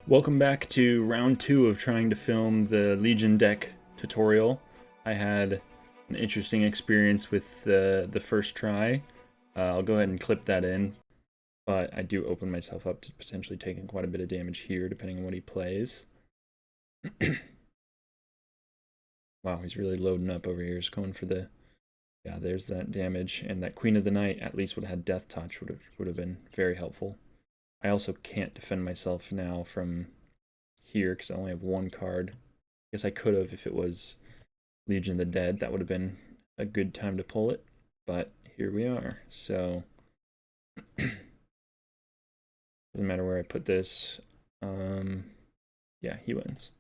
Welcome back to round 2 of trying to film the Legion deck tutorial. I had an interesting experience with the first try. I'll go ahead and clip that in, but I do open myself up to potentially taking quite a bit of damage here depending on what he plays. Wow, he's really loading up over here. He's going for the... Yeah, there's that damage, and that Queen of the Night at least would have had Death Touch, would have been very helpful. I also can't defend myself now from here because I only have one card. I guess I could have if it was Legion of the Dead. That would have been a good time to pull it, but here we are. So doesn't matter where I put this. Yeah, he wins.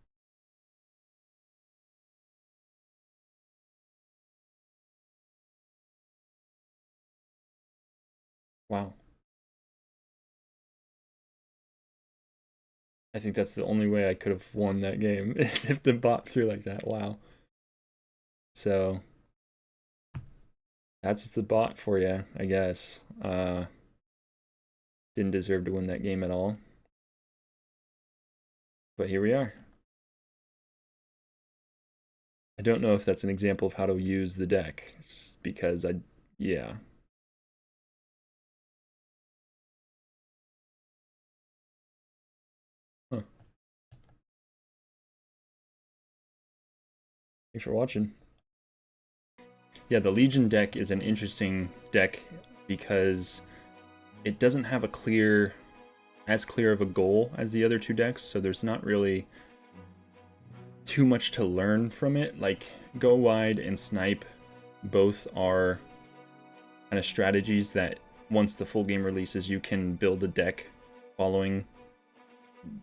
Wow. I think that's the only way I could have won that game, is if the bot threw like that. Wow. So that's the bot for you, I guess. Didn't deserve to win that game at all. But here we are. I don't know if that's an example of how to use the deck, because yeah. Huh. Thanks for watching. Yeah, the Legion deck is an interesting deck because it doesn't have as clear of a goal as the other two decks, so there's not really too much to learn from it. Like, Go Wide and Snipe both are kind of strategies that once the full game releases, you can build a deck following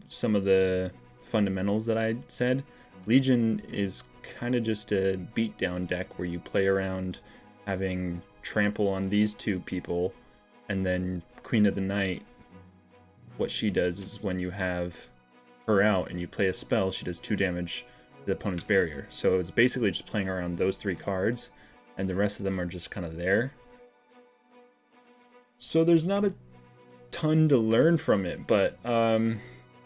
some of the fundamentals that I said. Legion is kind of just a beatdown deck where you play around having trample on these two people, and then Queen of the Night, what she does is when you have her out and you play a spell, she does 2 damage to the opponent's barrier. So it's basically just playing around those 3 cards, and the rest of them are just kind of there. So there's not a ton to learn from it, but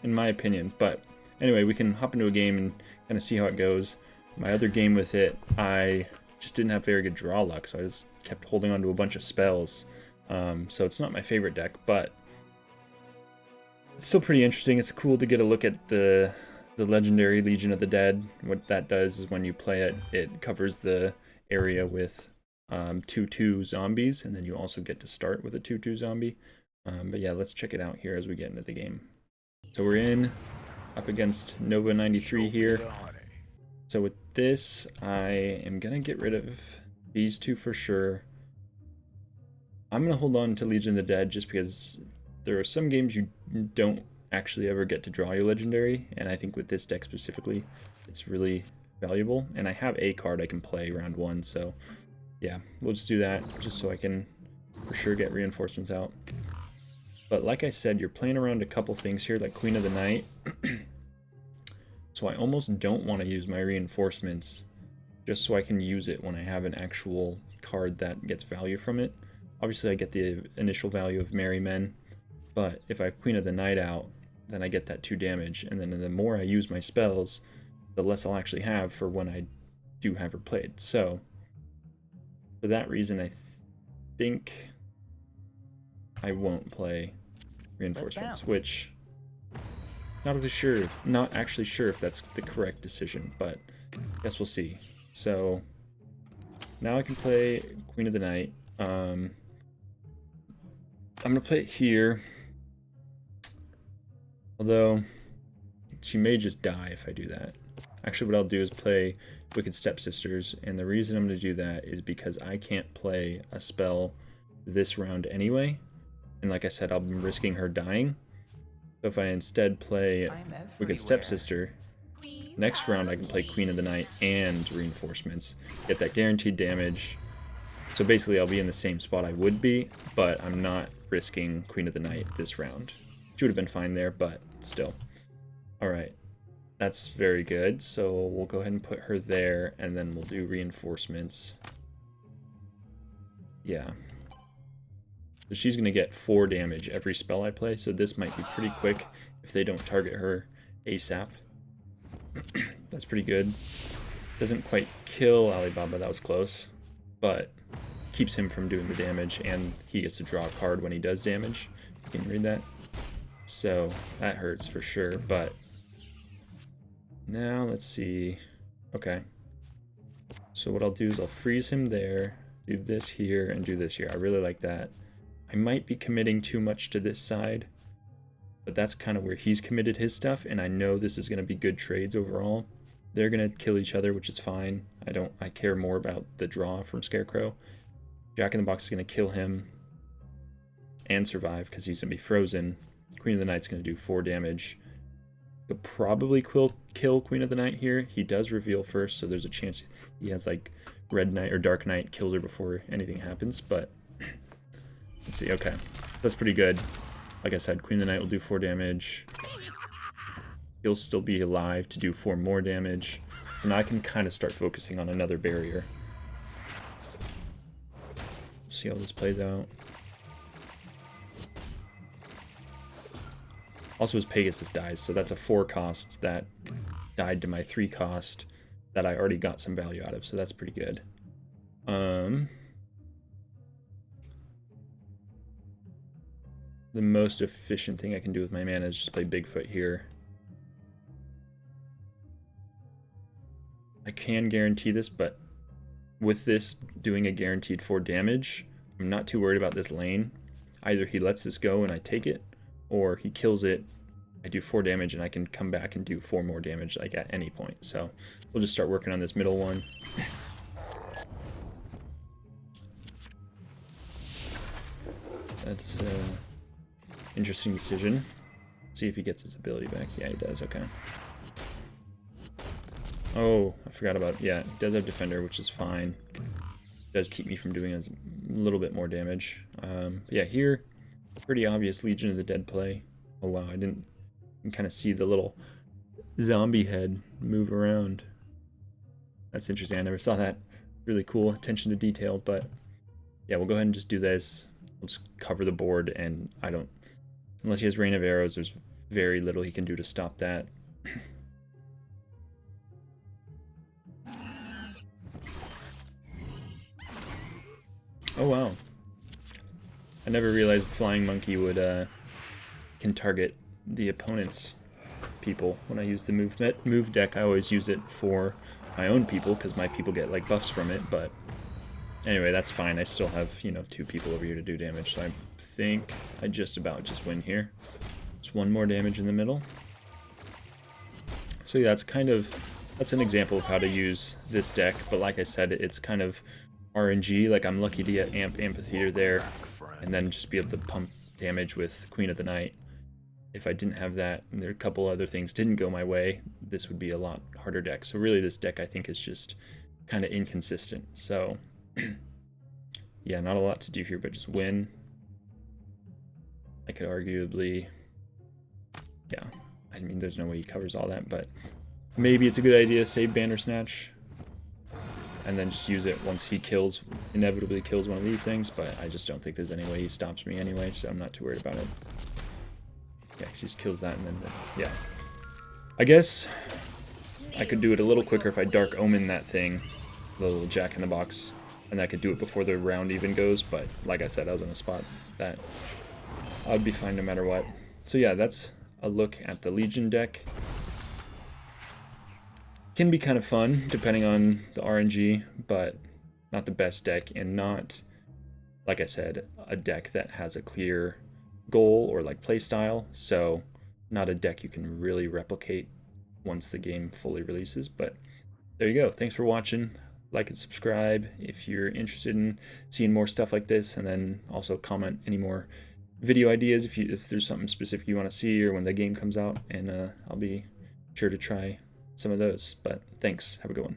in my opinion. But anyway, we can hop into a game and kind of see how it goes. My other game with it, I just didn't have very good draw luck, so I just kept holding on to a bunch of spells. So it's not my favorite deck, but it's still pretty interesting. It's cool to get a look at the legendary Legion of the Dead. What that does is when you play it, it covers the area with 2/2 zombies, and then you also get to start with a 2/2 zombie. But yeah, let's check it out here as we get into the game. So we're in up against Nova 93 here. So with this, I am gonna get rid of these two for sure. I'm gonna hold on to Legion of the Dead just because there are some games you don't actually ever get to draw your legendary, and I think with this deck specifically, it's really valuable. And I have a card I can play round 1, so yeah, we'll just do that just so I can for sure get reinforcements out. But like I said, you're playing around a couple things here, like Queen of the Night. So I almost don't want to use my reinforcements just so I can use it when I have an actual card that gets value from it. Obviously I get the initial value of Merry Men, but if I have Queen of the Night out, then I get that 2 damage, and then the more I use my spells, the less I'll actually have for when I do have her played. So for that reason, I think I won't play reinforcements, which not actually sure if that's the correct decision, but I guess we'll see. So now I can play Queen of the Night. I'm gonna play it here, although she may just die if I do that. Actually, what I'll do is play Wicked Stepsisters, and the reason I'm gonna do that is because I can't play a spell this round anyway, and like I said, I'll be risking her dying. So if I instead play Wicked Stepsister, next round I can play Queen of the Night and reinforcements, get that guaranteed damage. So basically I'll be in the same spot I would be, but I'm not risking Queen of the Night this round. She would have been fine there, but still. Alright, that's very good. So we'll go ahead and put her there, and then we'll do reinforcements. Yeah. So she's going to get 4 damage every spell I play, so this might be pretty quick. if they don't target her ASAP. That's pretty good. Doesn't quite kill Alibaba, that was close, but keeps him from doing the damage, and he gets to draw a card when he does damage. You can read that. So that hurts for sure, but now let's see. Okay. So what I'll do is I'll freeze him there, do this here, and do this here. I really like that. I might be committing too much to this side, but that's kind of where he's committed his stuff, and I know this is going to be good trades overall. They're going to kill each other, which is fine. I care more about the draw from Scarecrow. Jack in the Box is going to kill him and survive because he's going to be frozen. Queen of the Knight's going to do 4 damage. He'll probably kill Queen of the Night here. He does reveal first, so there's a chance he has like Red Knight or Dark Knight, kills her before anything happens, but let's see. Okay, that's pretty good. Like I said, Queen of the Night will do 4 damage. He'll still be alive to do 4 more damage, and I can kind of start focusing on another barrier. See how this plays out. Also, his Pegasus dies, so that's a 4 cost that died to my 3 cost that I already got some value out of, so that's pretty good. The most efficient thing I can do with my mana is just play Bigfoot here. I can guarantee this, but with this doing a guaranteed 4 damage, I'm not too worried about this lane. Either he lets this go and I take it, or he kills it, I do 4 damage, and I can come back and do 4 more damage like at any point. So we'll just start working on this middle one. That's an interesting decision. See if he gets his ability back. Yeah, he does. Okay. Oh, I forgot about, yeah, he does have Defender, which is fine. Does keep me from doing a little bit more damage. But yeah, here, pretty obvious Legion of the Dead play. Oh wow, I didn't kind of see the little zombie head move around. That's interesting. I never saw that. Really cool attention to detail. But yeah, we'll go ahead and just do this. We'll just cover the board, and I don't, unless he has Rain of Arrows, there's very little he can do to stop that. Oh wow. I never realized Flying Monkey would can target the opponent's people. When I use the move deck, I always use it for my own people because my people get like buffs from it, but anyway, that's fine. I still have, you know, 2 people over here to do damage, so I think I just about just win here. Just 1 more damage in the middle. So yeah, that's an example of how to use this deck, but like I said, it's kind of RNG. Like, I'm lucky to get Amphitheater there and then just be able to pump damage with Queen of the Night. If I didn't have that, and there are a couple other things didn't go my way, this would be a lot harder deck. So really this deck I think is just kind of inconsistent. So yeah, not a lot to do here, but just win. I could arguably, yeah, I mean there's no way he covers all that, but maybe it's a good idea to save Bandersnatch and then just use it once he inevitably kills one of these things, but I just don't think there's any way he stops me anyway, so I'm not too worried about it. Yeah, because he just kills that, and then, yeah. I guess I could do it a little quicker if I Dark Omen that thing, the little Jack in the Box, and I could do it before the round even goes, but like I said, I was in a spot that I'd be fine no matter what. So yeah, that's a look at the Legion deck. Can be kind of fun, depending on the RNG, but not the best deck, and not, like I said, a deck that has a clear goal or like play style, so not a deck you can really replicate once the game fully releases. But there you go. Thanks for watching. Like and subscribe if you're interested in seeing more stuff like this, and then also comment any more video ideas if there's something specific you want to see or when the game comes out, and I'll be sure to try some of those. But thanks. Have a good one.